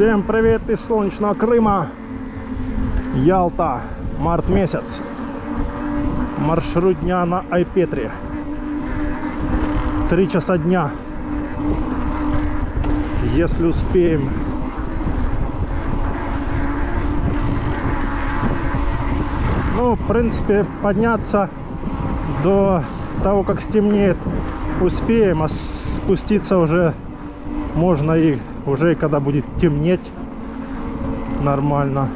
Всем привет из солнечного Крыма. Ялта, март месяц. Маршрут дня на Айпетре. 3 часа дня. Если успеем. Ну, в принципе, подняться до того, как стемнеет, успеем, а спуститься уже можно и уже когда будет темнеть нормально.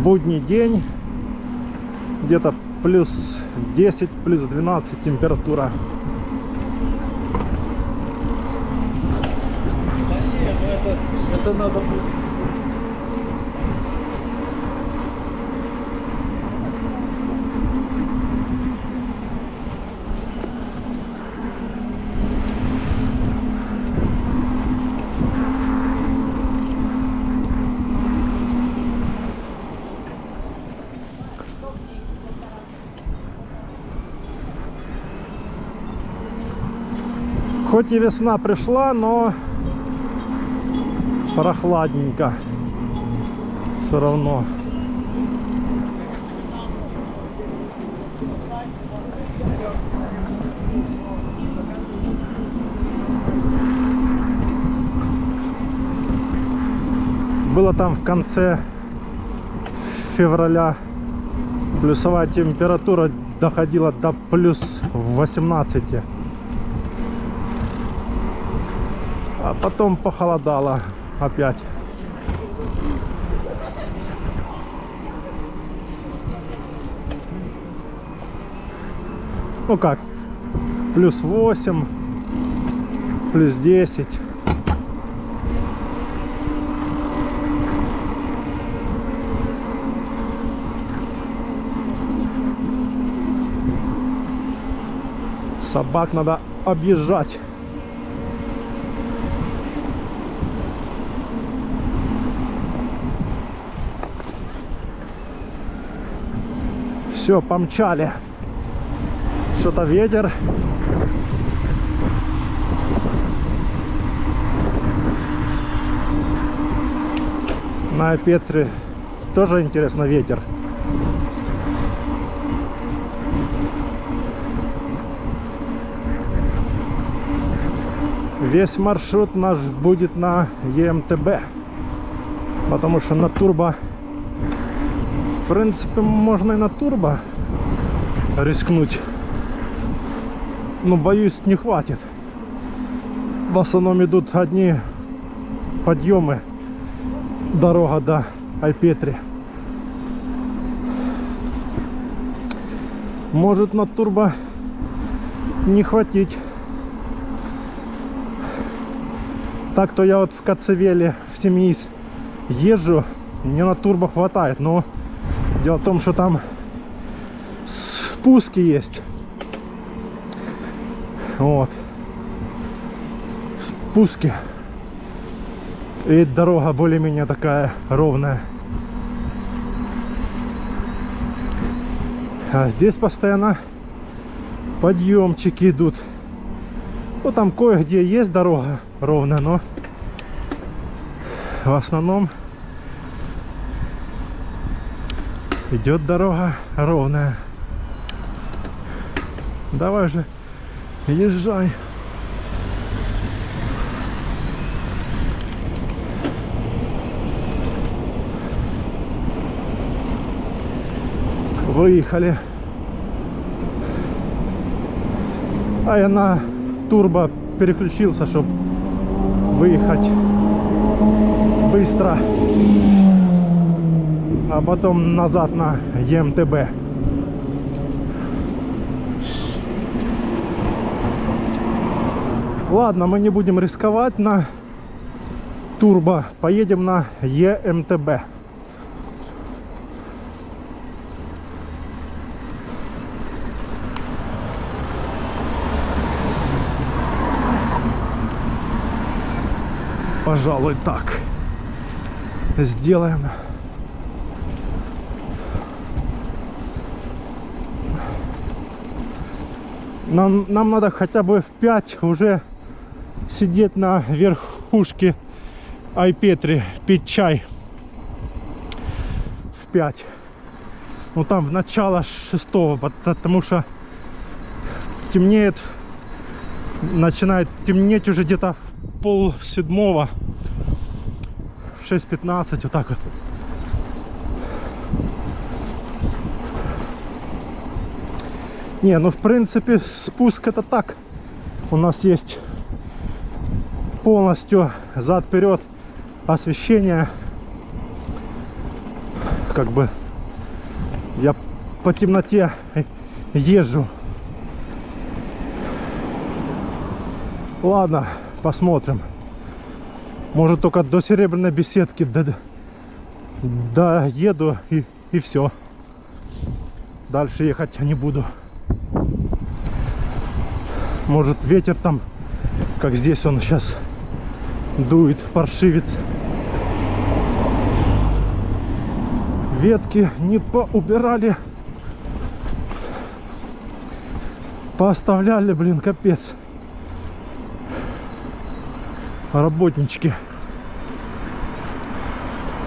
Будний день, где-то плюс 10, плюс 12 температура. Это надо будет. Хоть и весна пришла, но прохладненько все равно. Было там в конце февраля плюсовая температура доходила до плюс 18. А потом похолодало опять. Ну как, плюс 8, плюс 10. Собак надо объезжать. Все, помчали. Что-то ветер. На Петре тоже интересно ветер. Весь маршрут наш будет на ЕМТБ, потому что на турбо, в принципе, можно и на турбо рискнуть, но боюсь, не хватит. В основном идут одни подъемы, дорога до Айпетри. Может на турбо не хватить. Так-то я вот в Коцевеле, в Семиис езжу, мне на турбо хватает, но дело в том, что там спуски есть. Вот. Спуски. И дорога более-менее такая ровная. А здесь постоянно подъемчики идут. Ну там кое-где есть дорога ровная, но в основном идет дорога ровная. Давай же, езжай. Выехали. А я на турбо переключился, чтобы выехать быстро, а потом назад на ЕМТБ. Ладно, мы не будем рисковать на турбо. Поедем на ЕМТБ. Пожалуй, так сделаем. Нам надо хотя бы в 5 уже сидеть на верхушке Айпетри, пить чай. В 5. Ну там в начало 6, потому что темнеет, начинает темнеть уже где-то в 6:30, в 6:15, вот так вот. Не, ну в принципе спуск это так. У нас есть полностью зад-вперед освещение. Как бы я по темноте езжу. Ладно, посмотрим. Может только до Серебряной беседки доеду и все. Дальше ехать не буду. Может ветер там, как здесь он сейчас дует, паршивец. Ветки не поубирали. Пооставляли, блин, капец. Работнички.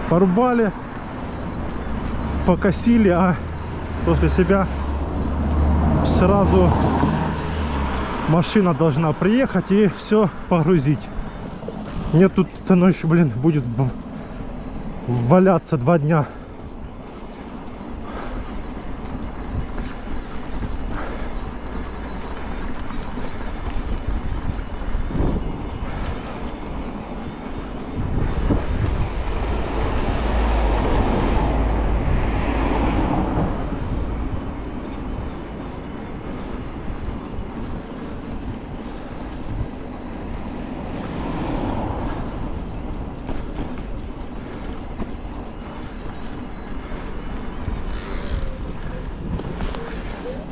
Порубали, покосили, а после себя сразу машина должна приехать и все погрузить. Мне тут оно еще, блин, будет валяться 2 дня.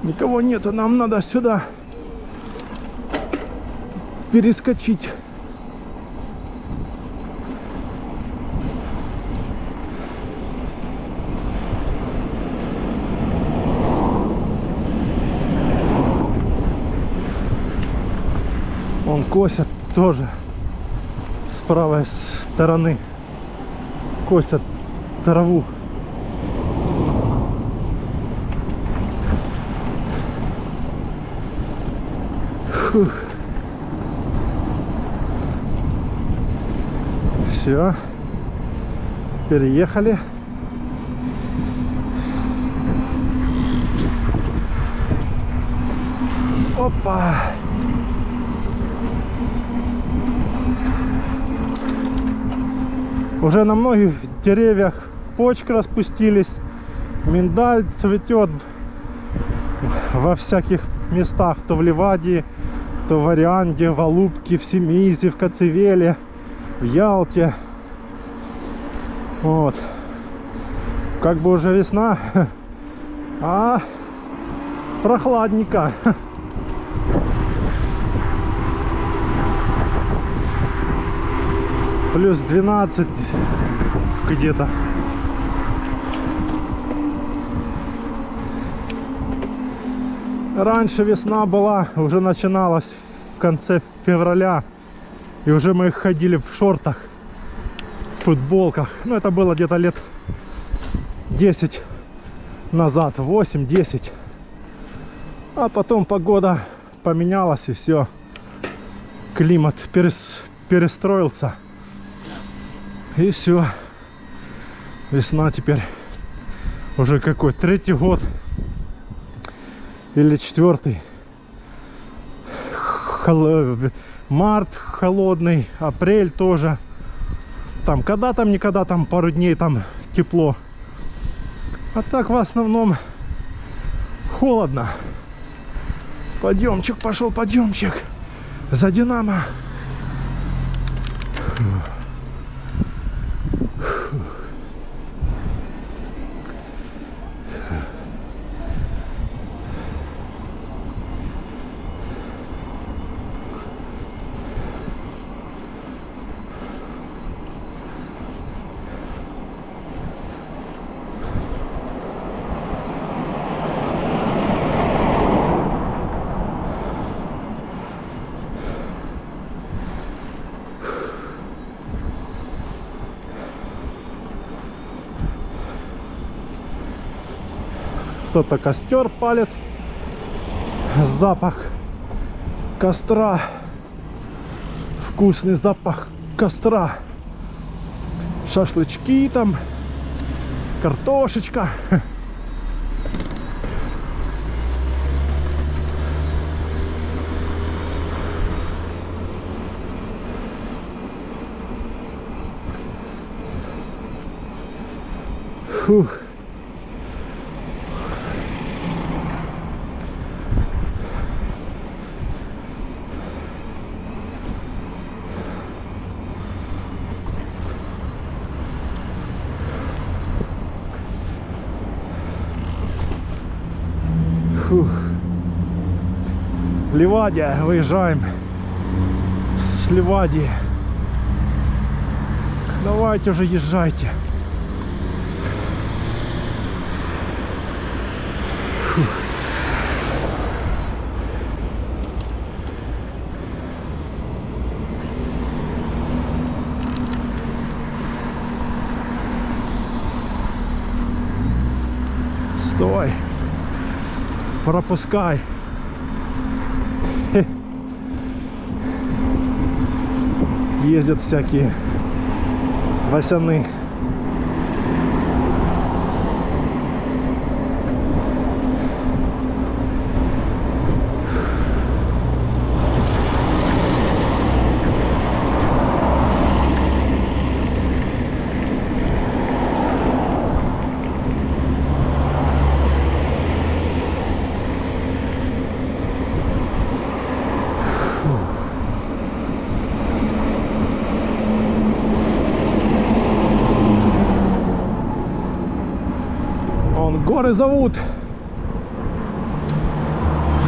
Никого нету, нам надо сюда перескочить. Он косят тоже с правой стороны. Косят траву. Все, переехали. Опа! Уже на многих деревьях почки распустились, миндаль цветет во всяких местах, то в Ливадии, то в Орианде, в Алупке, в Семизе, в Коцевеле, в Ялте. Вот. Как бы уже весна, а прохладненько. Плюс 12 где-то. Раньше весна была, уже начиналась в конце февраля. И уже мы ходили в шортах, в футболках. Ну, это было где-то лет 10 назад, 8-10. А потом погода поменялась, и все. Климат перестроился. И все. Весна теперь уже какой? 3-й год. Или 4-й. Март холодный, апрель тоже. Там когда там, никогда там пару дней там тепло. А так в основном холодно. Подъемчик пошел, подъемчик. За Динамо. Кто-то костер палит. Запах костра. Вкусный запах костра. Шашлычки там. Картошечка. Фух. Фух. Ливадия, выезжаем с Ливадии. Давайте уже езжайте. Фух. Стой. Пропускай. Ездят всякие Васяны. Горы зовут.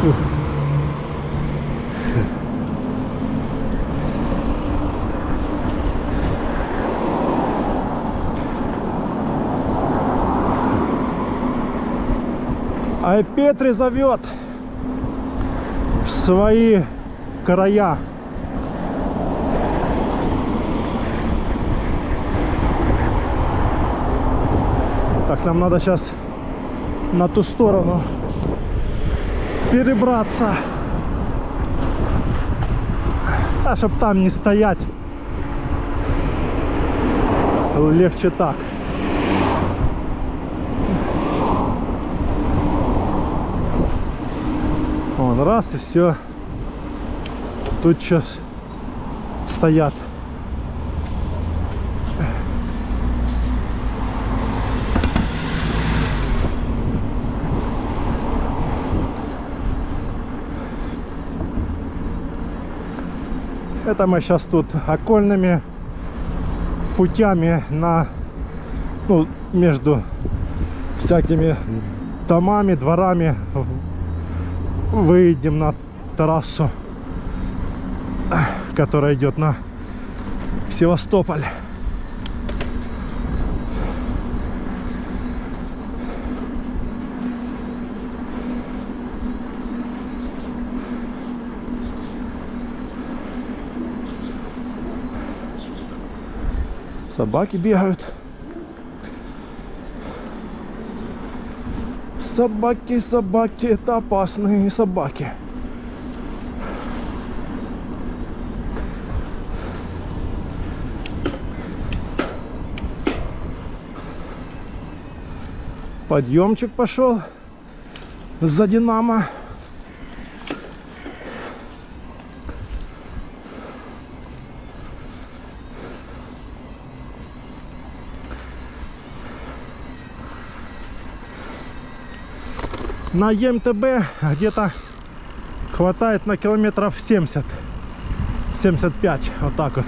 Фух. А Петри зовет в свои края. Так, нам надо сейчас на ту сторону перебраться, а чтоб там не стоять, легче так. Вон, раз и все. Тут сейчас стоят. Это мы сейчас тут окольными путями между всякими домами, дворами выйдем на трассу, которая идет на Севастополь. Собаки бегают. Собаки, собаки, это опасные собаки. Подъемчик пошел за Динамо. На ЕМТБ где-то хватает на километров 70-75, вот так вот.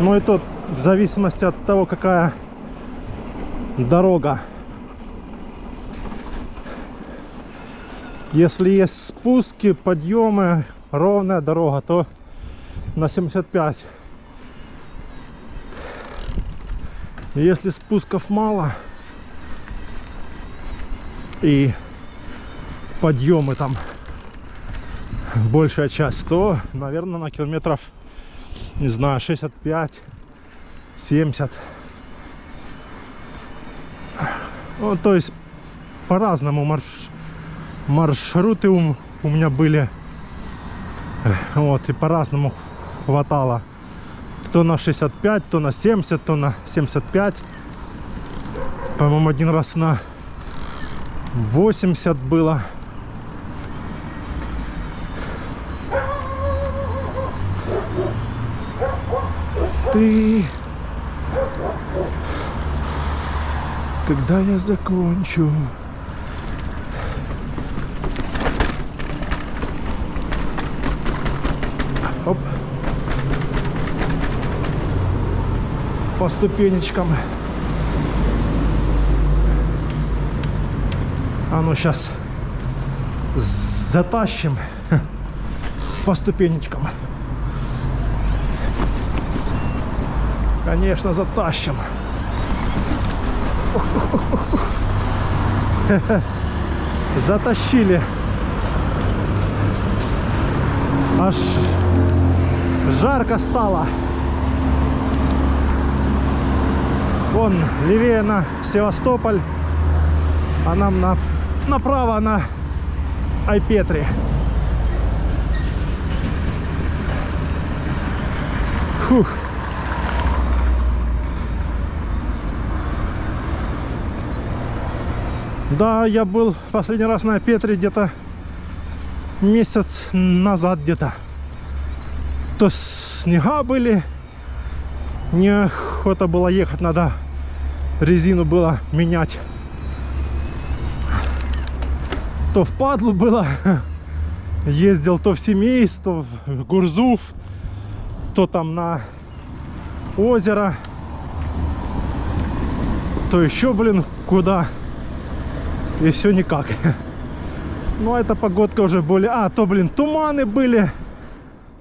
Ну и тут в зависимости от того, какая дорога. Если есть спуски, подъемы, ровная дорога, то на 75. Если спусков мало и подъемы там большая часть, то, наверное, на километров, не знаю, 65-70. Ну, то есть по-разному маршруты у меня были. Вот, и по-разному хватало. То на 65, то на 70, то на 75. По-моему, один раз на 80 было. Ты... Когда я закончу... Оп. По ступенечкам. А ну сейчас затащим по ступенечкам. Конечно, затащим. Затащили. Аж жарко стало. Вон левее на Севастополь, а нам направо на Айпетри. Фух. Да, я был последний раз на Айпетри где-то месяц назад где-то. То снега были, неохота было ехать, надо резину было менять. То в Падлу было, ездил то в Семейств, то в Гурзуф, то там на озеро, то еще, блин, куда. И все никак. Ну, эта погодка уже более... А, то, блин, туманы были,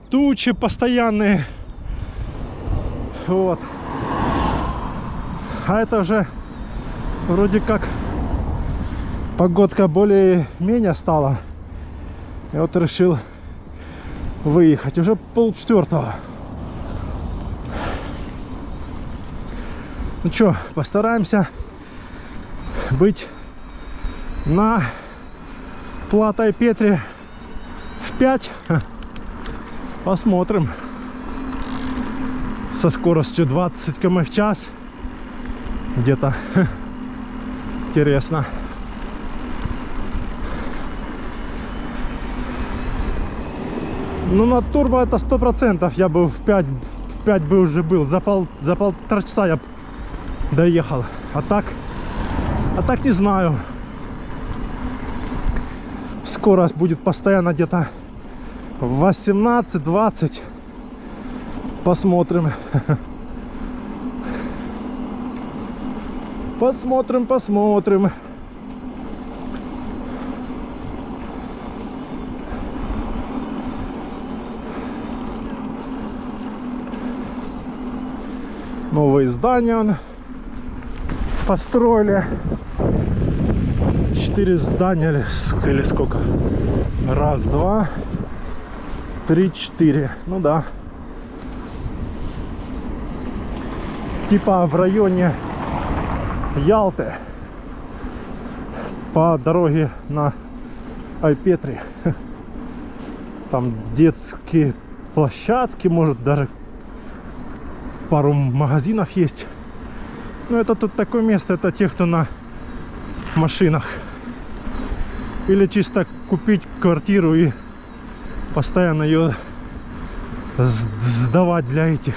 тучи постоянные. Вот. А это уже вроде как погодка более-менее стала. Я вот решил выехать. Уже 3:30. Ну что, постараемся быть на Плато Айпетри в 5. Посмотрим. Со скоростью 20 км в час. Где-то. Интересно. Ну, на турбо это 100%. Я бы в 5 бы уже был. За полтора часа я доехал. А так не знаю. Скорость будет постоянно где-то 18-20. Посмотрим. Посмотрим. Новые здания построили. 4 здания или сколько? 1, 2, 3, 4. Ну да. Типа в районе Ялты. По дороге на Айпетри. Там детские площадки, может даже пару магазинов есть. Но это тут такое место, это те, кто на машинах. Или чисто купить квартиру и постоянно ее сдавать для этих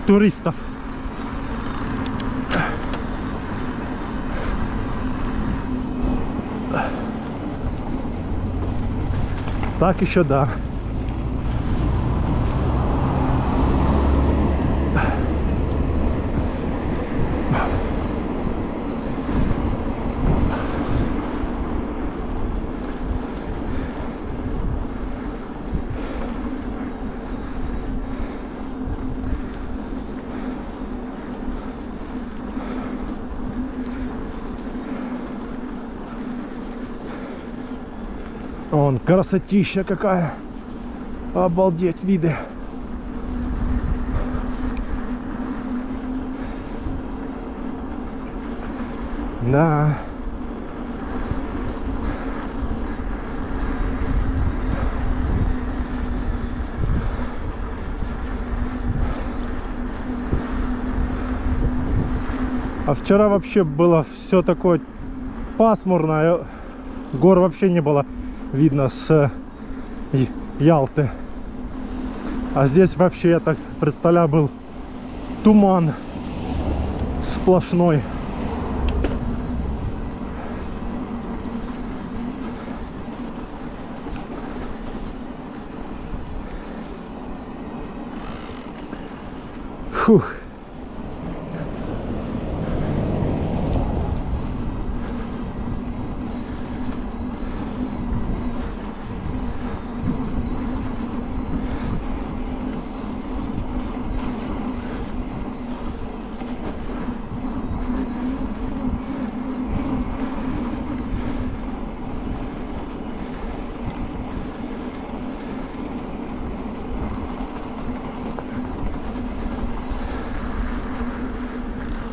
туристов. Так еще да. Вон, красотища какая. Обалдеть, виды. Да. А вчера вообще было все такое пасмурно, гор вообще не было видно с Ялты. А здесь вообще, я так представляю, был туман сплошной. Фух.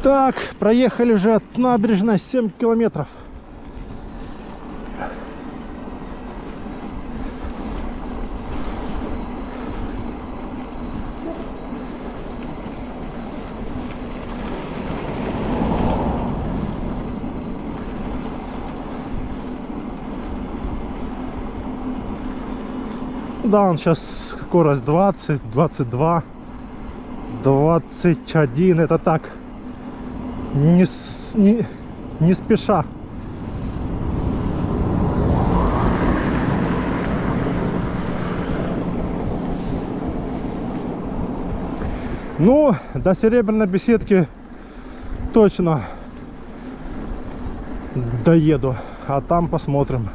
Так, проехали уже от набережной 7 километров. Да, он сейчас скорость 20, 22, 21. Это так, не спеша. Ну, до Серебряной беседки точно доеду, а там посмотрим.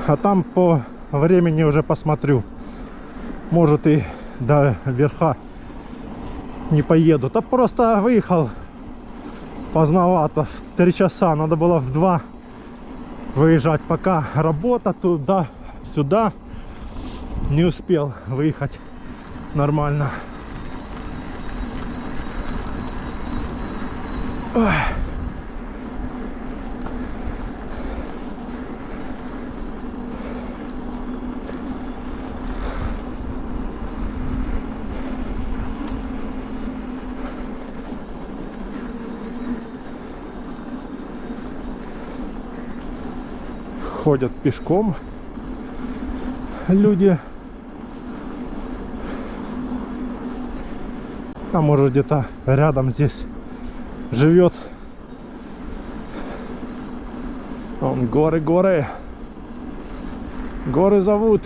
А там по времени уже посмотрю. Может, и до верха не поеду. Да просто выехал поздновато, в 3 часа. Надо было в 2 выезжать, пока работа туда-сюда. Не успел выехать нормально. Ой. Ходят пешком люди. А может, где-то рядом здесь живет. Вон горы, горы. Горы зовут.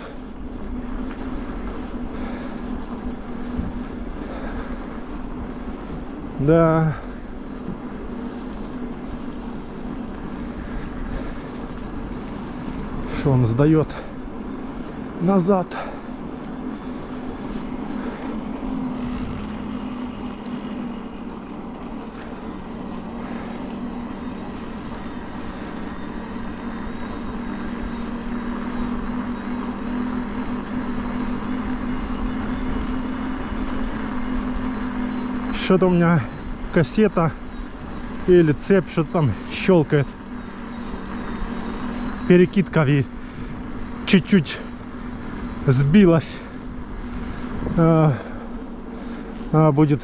Да. Что он сдает назад. Что-то у меня кассета или цепь, что-то там щелкает. Перекидка чуть-чуть сбилась. Будет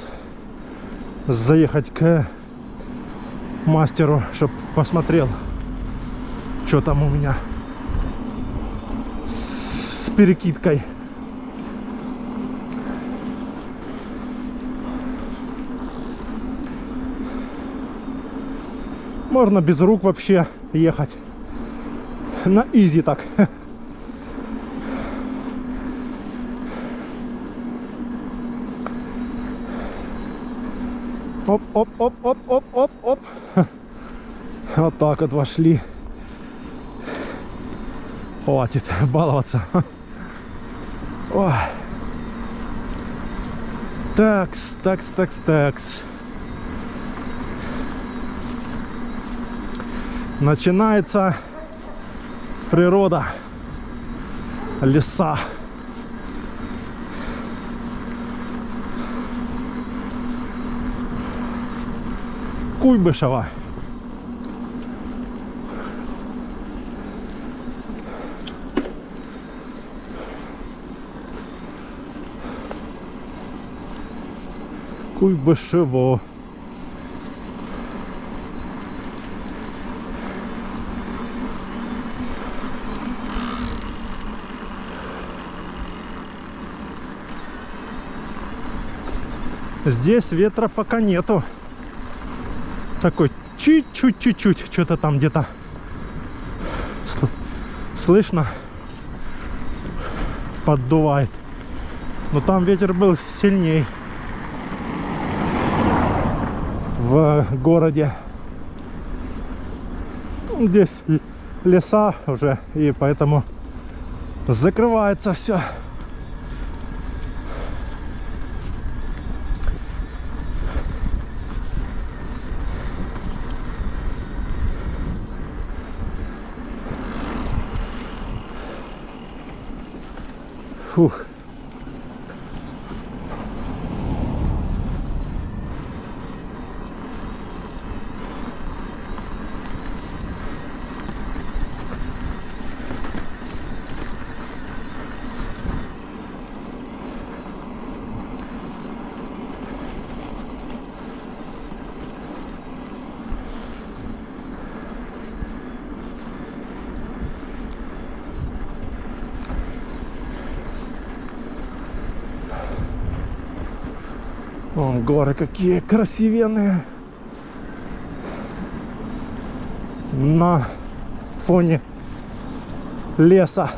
заехать к мастеру, чтобы посмотрел, что там у меня с перекидкой. Можно без рук вообще ехать. На изи так. Оп-оп-оп-оп-оп-оп-оп. Вот так вот вошли. Хватит баловаться. Ой. Такс, такс, такс, такс. Начинается природа, леса. Куйбышева. Куйбышево. Здесь ветра пока нету. Такой чуть-чуть, что-то там где-то слышно, поддувает. Но там ветер был сильней в городе. Здесь леса уже, и поэтому закрывается все. Фух. Вон горы какие красивенные на фоне леса.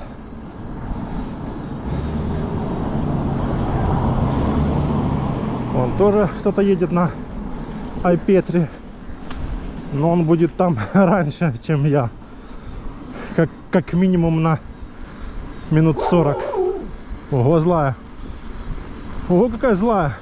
Вон тоже кто-то едет на Айпетре, но он будет там раньше, чем я, как минимум на минут 40. Ого, злая. Ого, какая злая.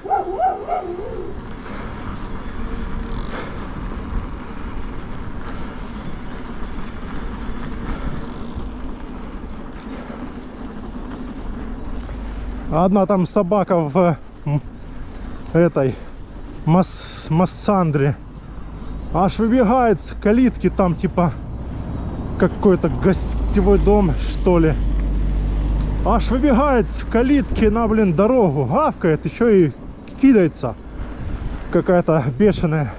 Одна там собака в этой Массандре аж выбегает с калитки, там типа какой-то гостевой дом, что ли. Аж выбегает с калитки на, блин, дорогу, гавкает, еще и кидается. Какая-то бешеная.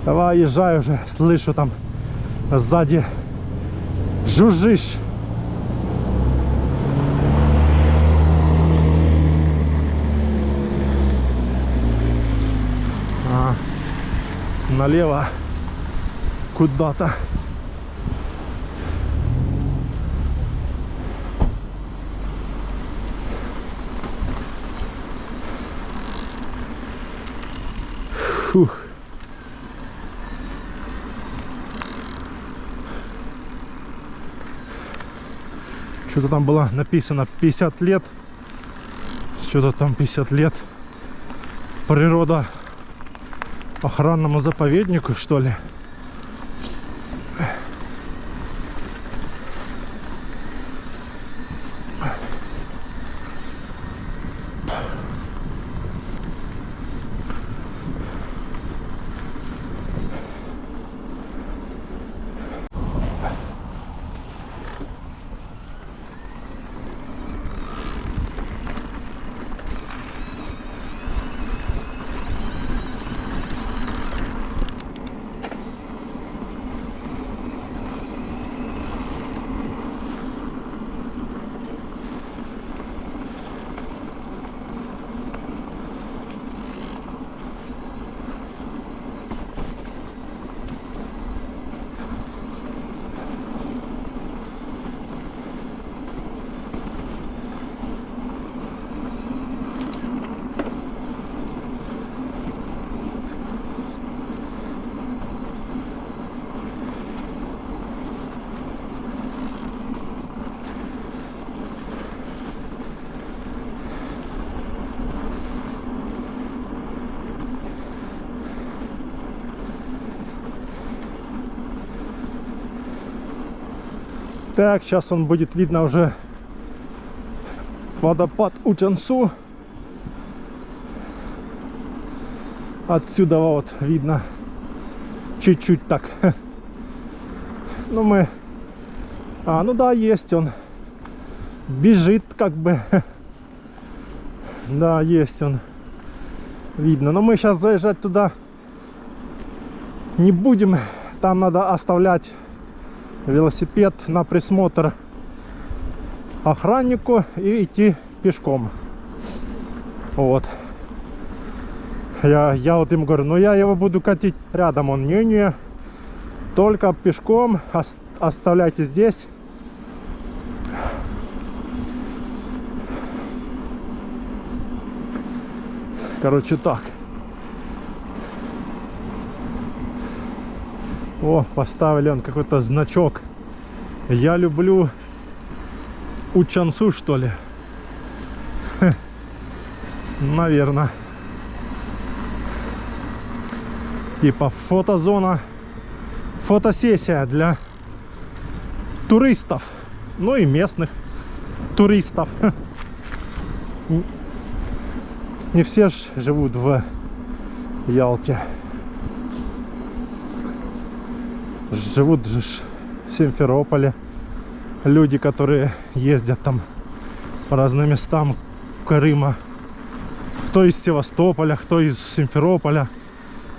Давай, езжай уже, слышу там сзади жужжишь. Налево куда-то. Фух. Что-то там было написано 50 лет. Что-то там 50 лет. Природа охранному заповеднику, что ли. Так, сейчас он будет видно уже водопад Учансу. Отсюда вот видно чуть-чуть так. Ну мы... ну да, есть он. Бежит как бы. Да, есть он. Видно. Но мы сейчас заезжать туда не будем. Там надо оставлять велосипед на присмотр охраннику и идти пешком. Вот. Я вот им говорю, ну я его буду катить рядом. Он, не-не, только пешком, оставляйте здесь. Короче, так. О, поставили он какой-то значок. Я люблю Учансу, что ли. Наверное. Типа фотозона, фотосессия для туристов, ну и местных туристов. Не все ж живут в Ялте. Живут же в Симферополе люди, которые ездят там по разным местам Крыма. Кто из Севастополя, кто из Симферополя,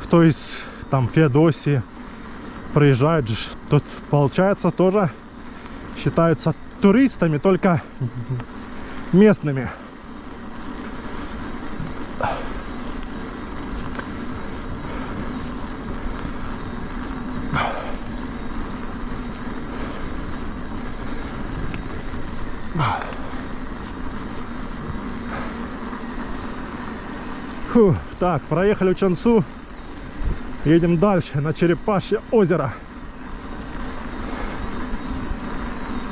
кто из там Феодосии приезжает же. Тут получается тоже считаются туристами, только местными. Фу, так, проехали Учансу. Едем дальше на Черепашье озеро.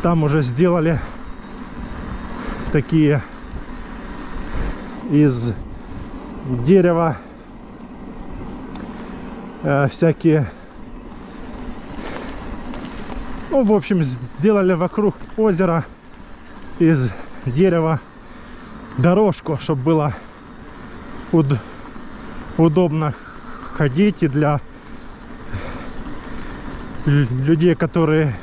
Там уже сделали такие из дерева всякие, ну, в общем, сделали вокруг озера из дерева дорожку, чтобы было удобно ходить, и для людей, которые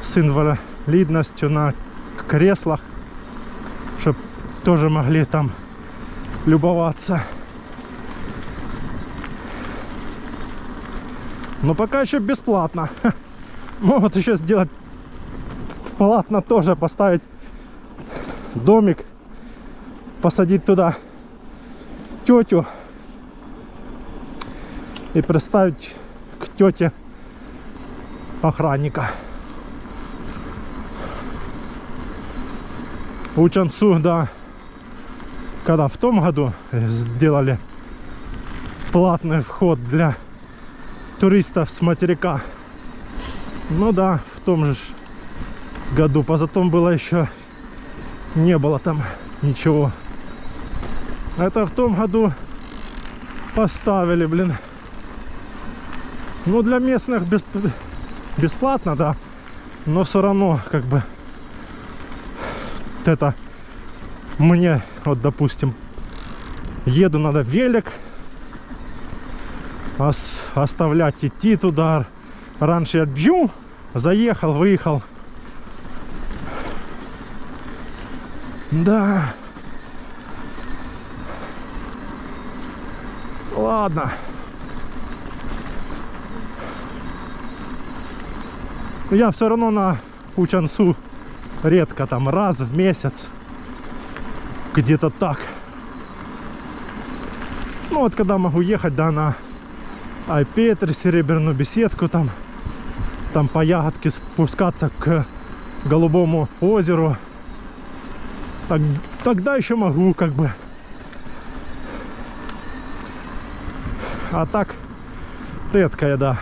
с инвалидностью на креслах, чтобы тоже могли там любоваться. Но пока еще бесплатно. Могут еще сделать платно тоже, поставить домик, посадить туда тетю и представить к тете охранника. Учансу, да, когда в том году сделали платный вход для туристов с материка. Ну да, в том же году. Позатом было еще не было там ничего. Это в том году поставили, блин. Ну, для местных бесплатно, да. Но все равно, как бы, это мне, вот, допустим, еду, надо велик оставлять, идти туда. Раньше я бью, заехал, выехал. Да. Ладно. Я все равно на Учансу редко, там раз в месяц. Где-то так. Ну вот когда могу ехать, да, на Айпетр, Серебряную беседку, там по ягодке спускаться к Голубому озеру. Тогда еще могу, как бы. А так редко я, да.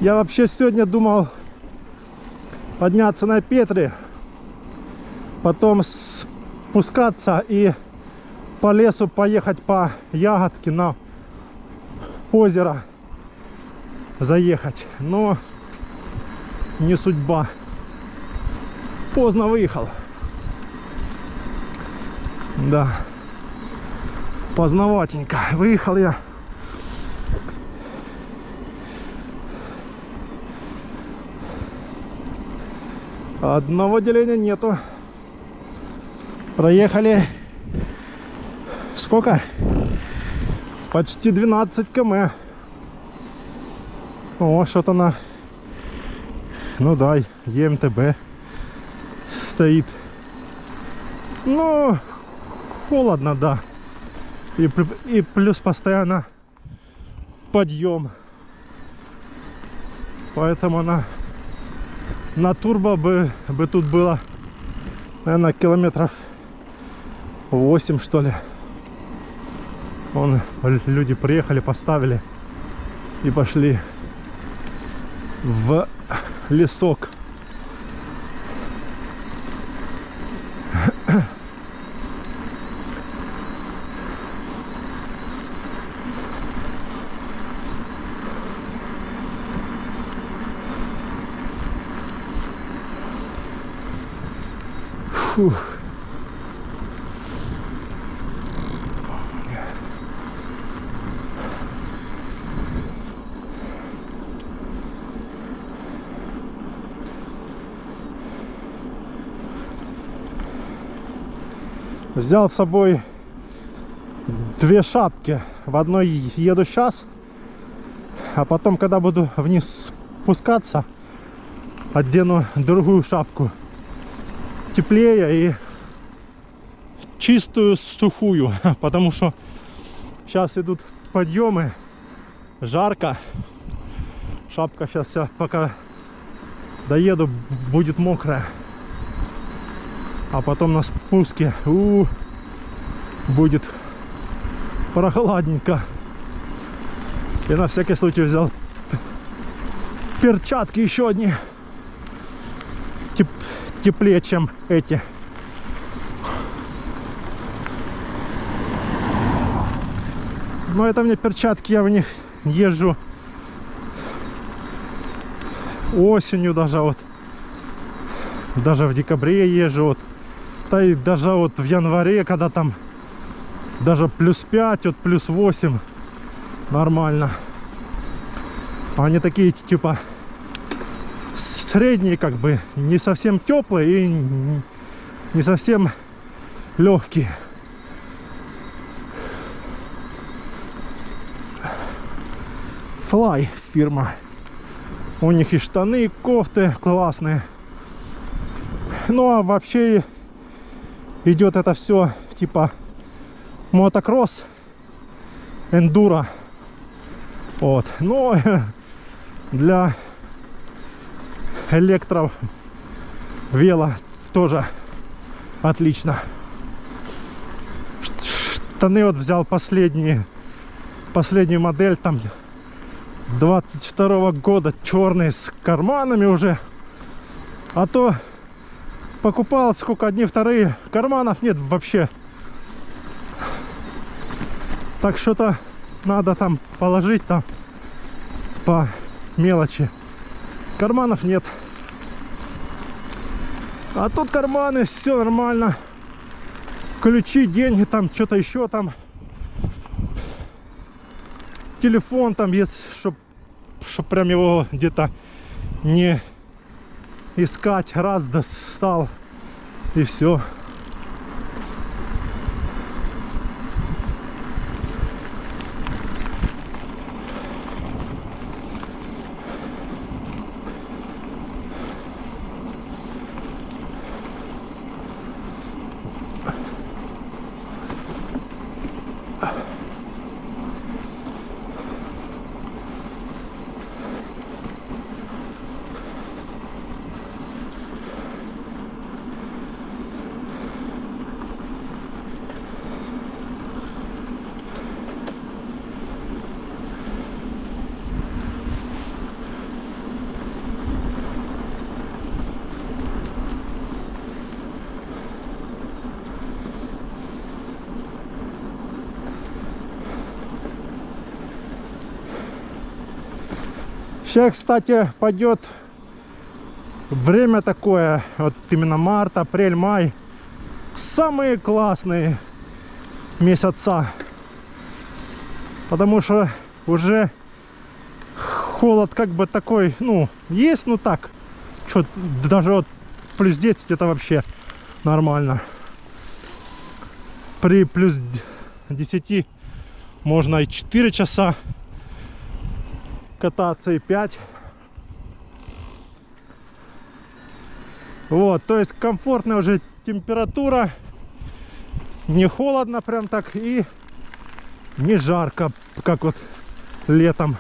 Я вообще сегодня думал подняться на Петри, потом спускаться и по лесу поехать по ягодке на озеро заехать. Но не судьба. Поздно выехал. Да. Поздноватенько. Выехал я. Одного деления нету. Проехали. Сколько? Почти 12 км. О, что-то на... Ну да, ЕМТБ стоит. Ну, холодно, да. И плюс постоянно подъем. Поэтому на турбо бы тут было, наверное, километров 8, что ли. Вон люди приехали, поставили и пошли в лесок. Фух. Взял с собой 2 шапки. В одной еду сейчас, а потом, когда буду вниз спускаться, одену другую шапку. Теплее и чистую, сухую, потому что сейчас идут подъемы, жарко. Шапка сейчас вся, пока доеду, будет мокрая. А потом на спуске будет прохладненько. И на всякий случай взял перчатки еще одни. Теплее, чем эти. Но это мне перчатки, я в них езжу осенью даже вот. Даже в декабре езжу вот. Да и даже вот в январе, когда там даже +5, вот +8, нормально. Они такие типа средние, как бы, не совсем теплые и не совсем легкие. Fly фирма. У них и штаны, и кофты классные. Ну а вообще идет это все типа мотокросс, эндуро. Вот. Но для электро вело тоже отлично. Штаны вот взял последнюю модель, там 22 года, черные, с карманами уже. А то покупал сколько, одни, вторые, карманов нет вообще. Так что-то надо там положить там по мелочи. Карманов нет. А тут карманы, все нормально. Ключи, деньги, там что-то еще там. Телефон там есть, чтоб прям его где-то не искать. Раз достал и все. Сейчас, кстати, пойдет время такое, вот именно март, апрель, май. Самые классные месяца. Потому что уже холод как бы такой, ну, есть, ну так. Что, даже вот плюс 10 это вообще нормально. При плюс 10 можно и 4 часа кататься, и 5. Вот, то есть комфортная уже температура. Не холодно прям так и не жарко, как вот летом.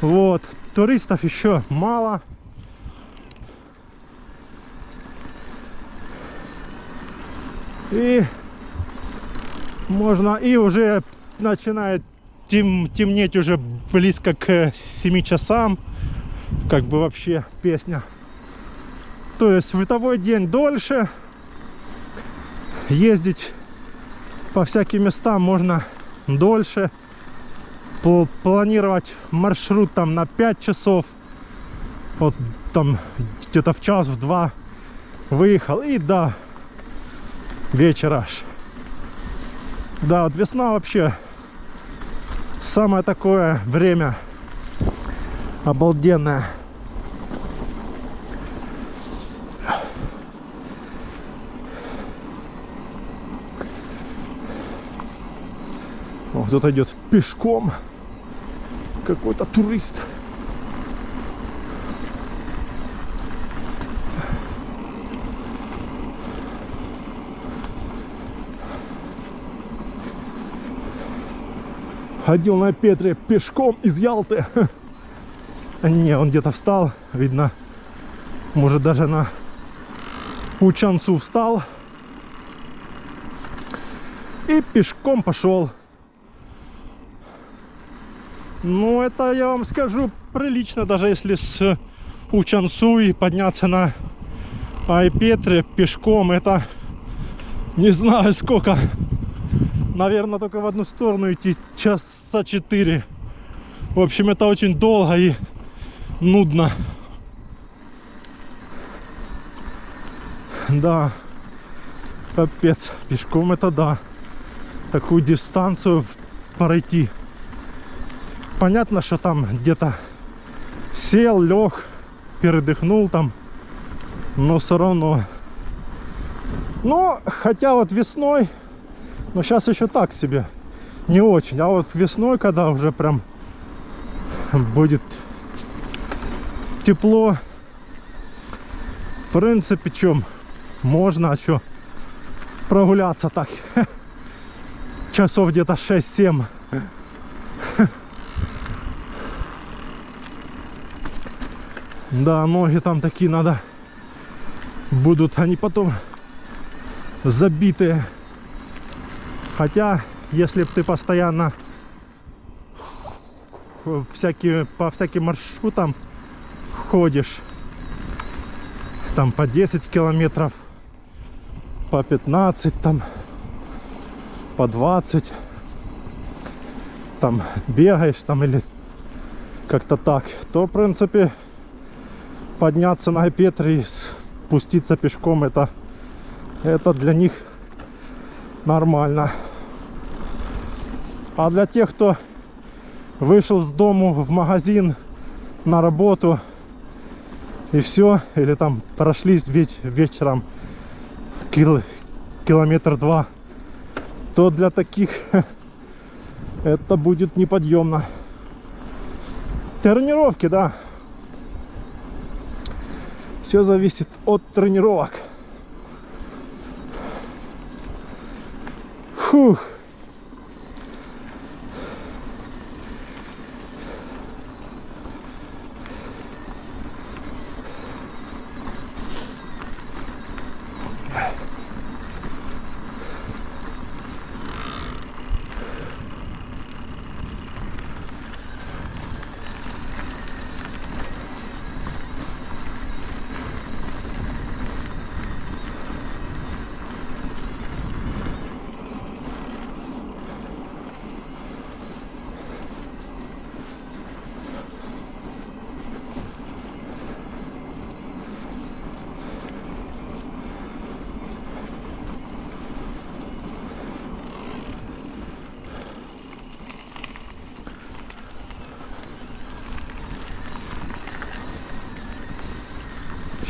Вот, туристов еще мало. И можно, и уже начинает темнеть уже близко к 7 часам. Как бы вообще песня. То есть световой день дольше. Ездить по всяким местам можно дольше. Планировать маршрут там на 5 часов. Вот там где-то в час, в 2 выехал. И до вечера аж. Да, вот весна вообще самое такое время обалденное. О, кто-то идет пешком. Какой-то турист. Ходил на Петре пешком из Ялты. Не, он где-то встал, видно. Может, даже на Учанцу встал. И пешком пошел. Ну, это, я вам скажу, прилично, даже если с Учанцу и подняться на Айпетре пешком, это не знаю сколько. Наверное, только в одну сторону идти часа 4. В общем, это очень долго и нудно. Да, капец, пешком это да. Такую дистанцию пройти. Понятно, что там где-то сел, лег, передохнул там, но все равно. Но, хотя вот весной, но сейчас еще так себе, не очень. А вот весной, когда уже прям будет тепло, в принципе, чем можно, а что прогуляться так часов где-то 6-7. Да, ноги там такие надо будут, они потом забитые. Хотя, если ты постоянно по всяким маршрутам ходишь, там по 10 километров, по 15, там по 20, там бегаешь, там или как-то так, то, в принципе, подняться на Петре и спуститься пешком, это для них нормально. А для тех, кто вышел с дому в магазин, на работу и все, или там прошлись вечером километр-два, то для таких это будет неподъемно. Тренировки, да. Все зависит от тренировок. Фух.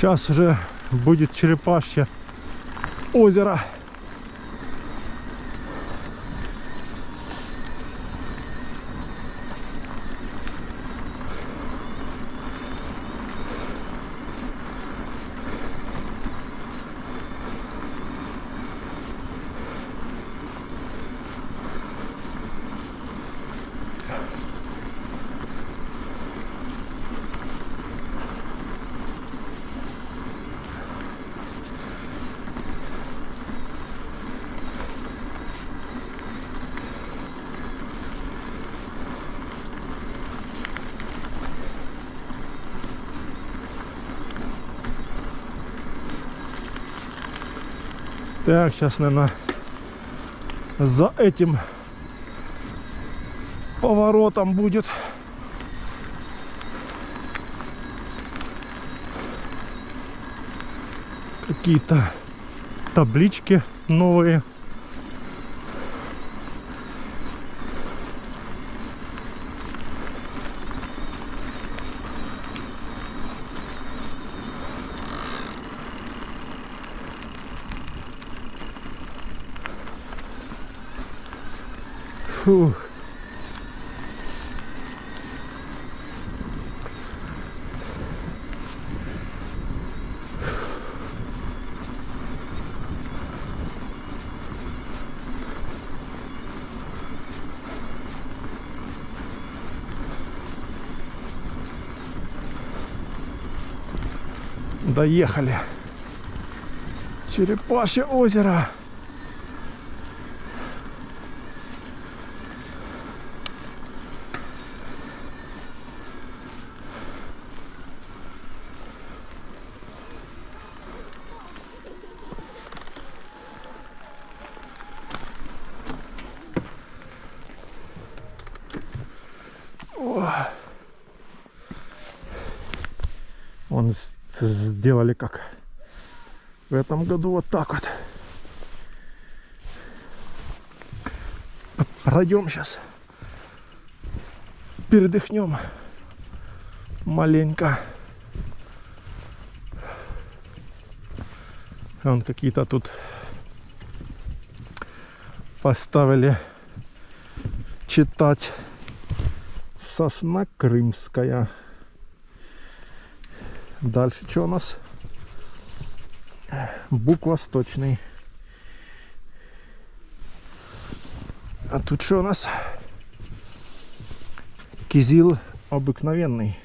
Сейчас уже будет Черепашье озеро. Так, сейчас, наверное, за этим поворотом будет какие-то таблички новые. Фух. Доехали. Черепашье озеро. Вон сделали как в этом году, вот так вот. Пройдем сейчас, передохнем маленько. Вон какие-то тут поставили читать: сосна крымская. Дальше что у нас? Бук восточный. А тут что у нас? Кизил обыкновенный.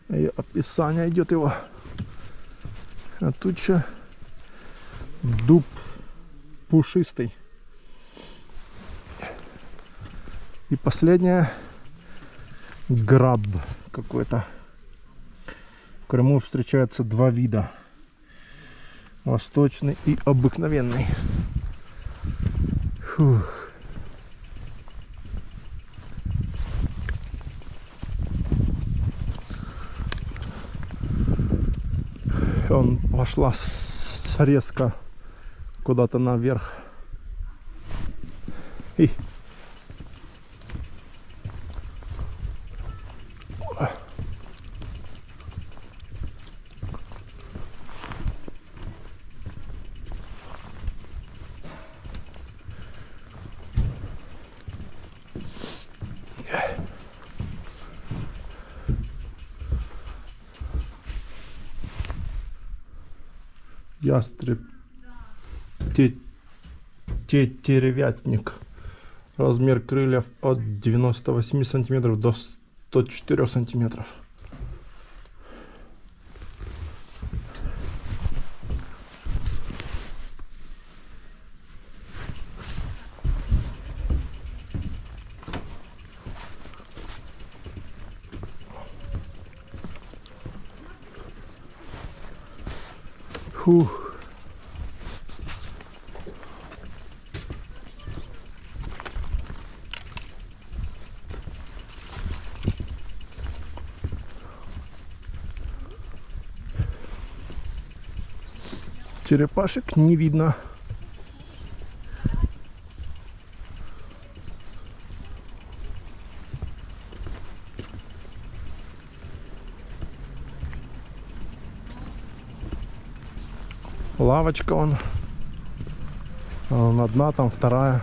И описание идет его. А тут что? Дуб пушистый. И последнее: граб какой-то. В Крыму встречаются два вида: восточный и обыкновенный. Фух. Он пошла резко куда-то наверх. И ястреб тетеревятник. Размер крыльев от 98 сантиметров до 104 сантиметров. Фух. Черепашек не видно. Лавочка вон. Вон одна, там вторая.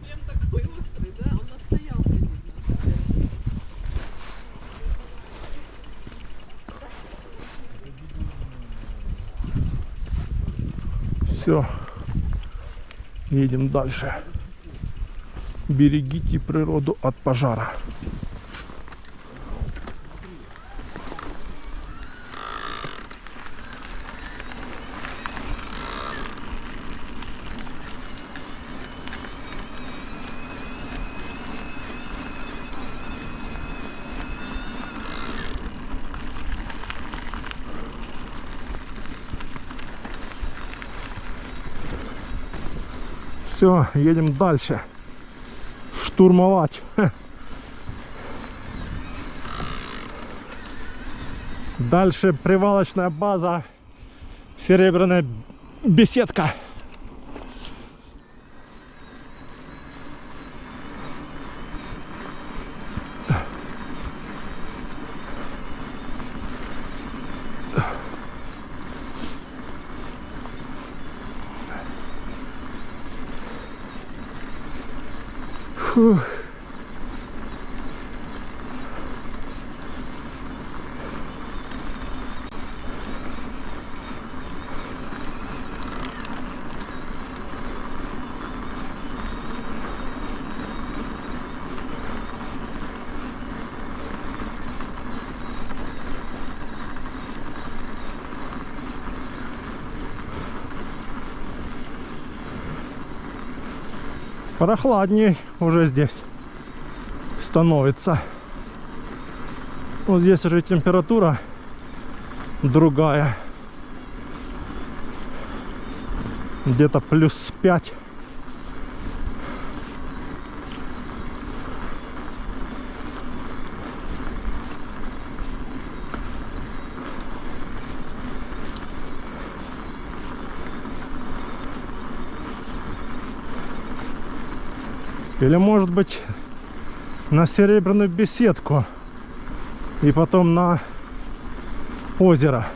Прям такой острый, да? Он настоялся, видно. Все. Едем дальше. Берегите природу от пожара. Все, едем дальше. Штурмовать. Дальше привалочная база. Серебряная беседка. Фух. Прохладней уже здесь становится. Вот здесь уже температура другая. Где-то плюс 5. Или может быть на серебряную беседку и потом на озеро.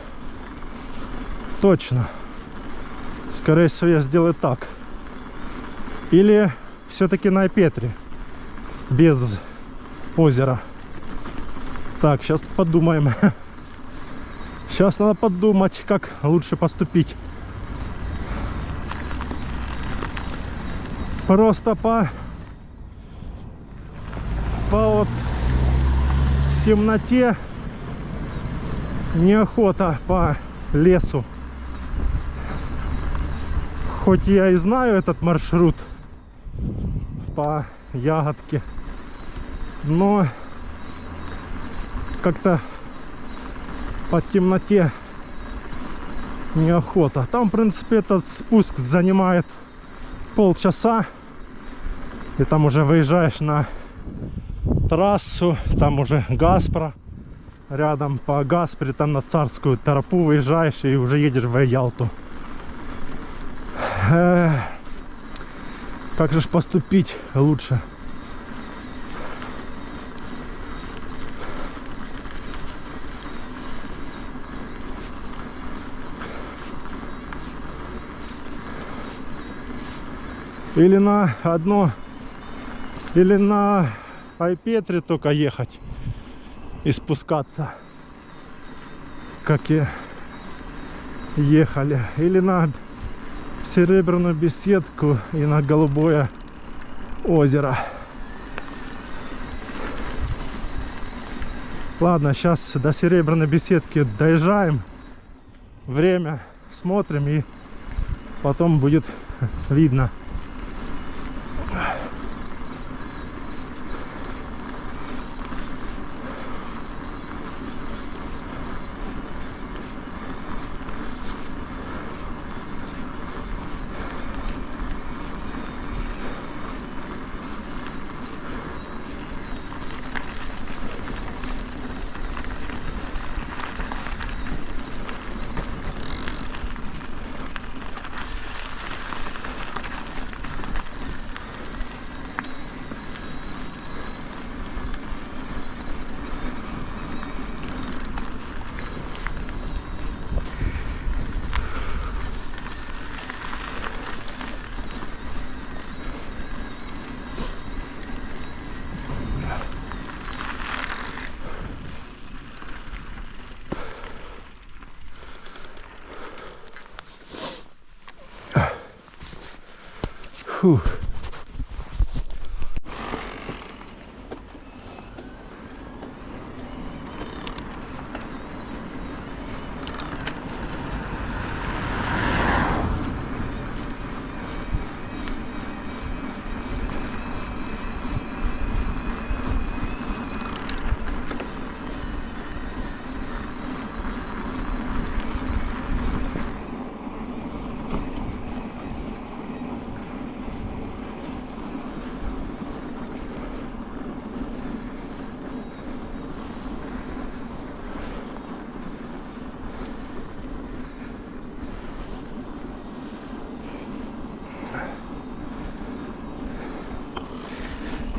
Точно. Скорее всего, я сделаю так. Или все-таки на Петре без озера. Так, сейчас подумаем. Сейчас надо подумать, как лучше поступить. Просто по вот темноте неохота по лесу. Хоть я и знаю этот маршрут по ягодке, но как-то по темноте неохота. Там, в принципе, этот спуск занимает полчаса, и там уже выезжаешь на трассу, там уже Гаспро рядом, по Гаспре там на Царскую тропу выезжаешь и уже едешь в Ялту. Как же ж поступить лучше? Или на одно, или на Айпетре только ехать и спускаться, как и ехали, или на серебряную беседку и на голубое озеро. Ладно, сейчас до серебряной беседки доезжаем, время смотрим и потом будет видно. Фух.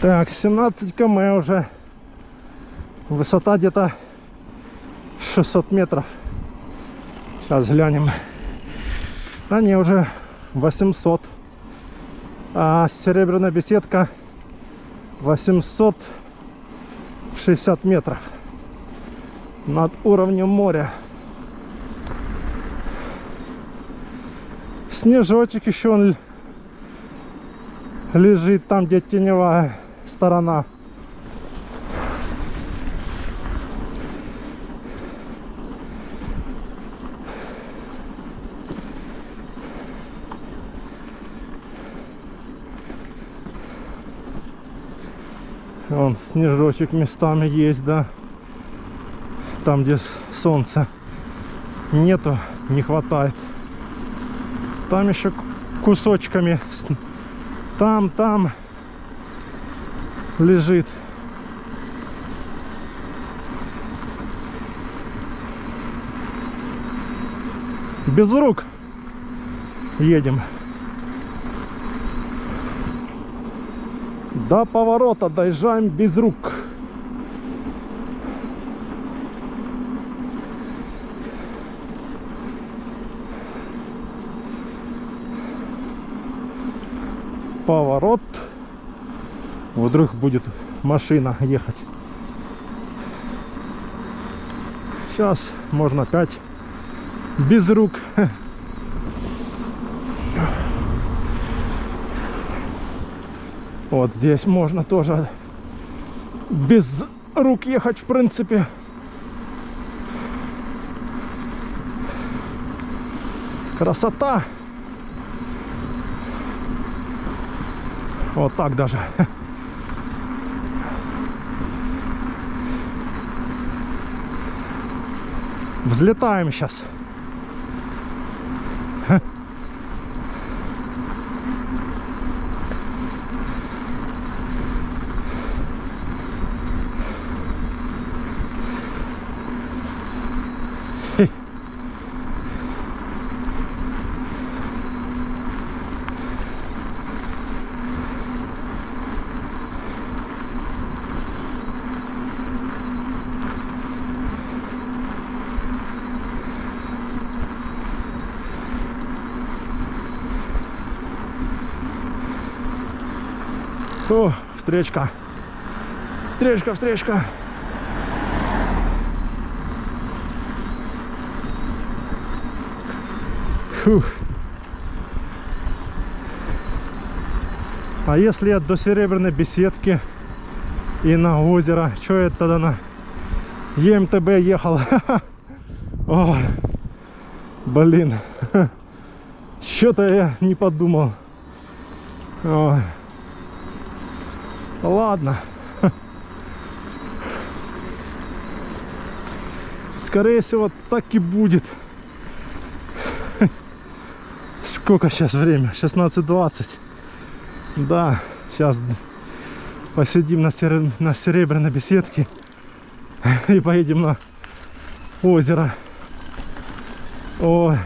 Так, 17 км уже. Высота где-то 600 метров. Сейчас глянем. Да не, уже 800. А серебряная беседка 860 метров над уровнем моря. Снежочек еще он лежит там, где теневая сторона. Вон снежочек местами есть, да. Там, где солнца нету, не хватает. Там еще кусочками. Там лежит. Без рук едем. До поворота доезжаем без рук. Поворот. Вдруг будет машина ехать. Сейчас можно опять без рук. Вот здесь можно тоже без рук ехать, в принципе. Красота. Вот так даже. Взлетаем сейчас. О, встречка. Встречка. Фух. А если я до Серебряной беседки и на озеро, что я тогда на ЕМТБ ехал? О, блин. Что-то я не подумал. Ой. Ладно. Скорее всего, так и будет. Сколько сейчас время? 16:20. Да, сейчас посидим на Серебряной беседке и поедем на озеро. Ой.